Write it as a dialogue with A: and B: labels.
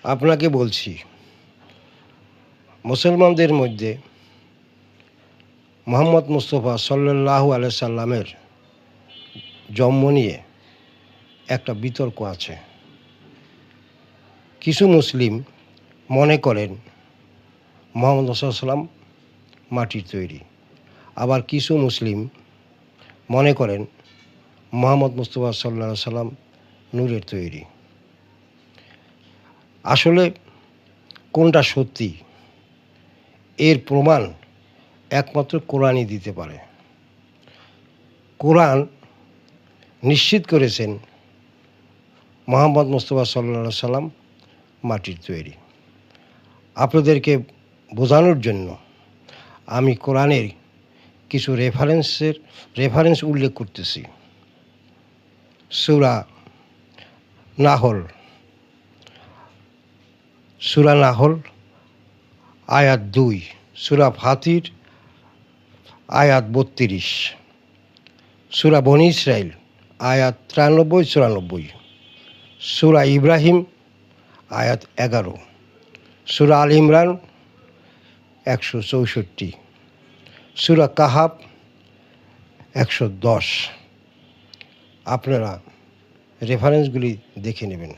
A: আপনাকে বলছি, মুসলমানদের মধ্যে মুহাম্মদ মুস্তাফা সাল্লাল্লাহু আলাইহি সাল্লামের জন্ম নিয়ে একটা বিতর্ক আছে। কিছু মুসলিম মনে করেন মুহাম্মদ সাল্লাম মাটির তৈরি, আবার কিছু মুসলিম মনে করেন মুহাম্মদ মুস্তাফা সাল্লাল্লাহু আলাইহি সাল্লাম নূরের তৈরি। আসলে কোনটা সত্যি এর প্রমাণ একমাত্র কোরআনই দিতে পারে। কোরআন নিশ্চিত করেছেন মুহাম্মদ মুস্তাফা সাল্লাল্লাহু আলাইহি সাল্লাম মাটির তৈরি। আপনাদেরকে বোঝানোর জন্য আমি কোরআনের কিছু রেফারেন্স উল্লেখ করতেছি। সূরা নাহল আয়াত 2, সূরা ফাতির আয়াত 32, সূরা বনী ইসরাইল আয়াত 93-94, সূরা ইব্রাহিম আয়াত 11, সূরা আল ইমরান 164, সূরা কাহাফ 110। আপনারা রেফারেন্সগুলি দেখে নেবেন।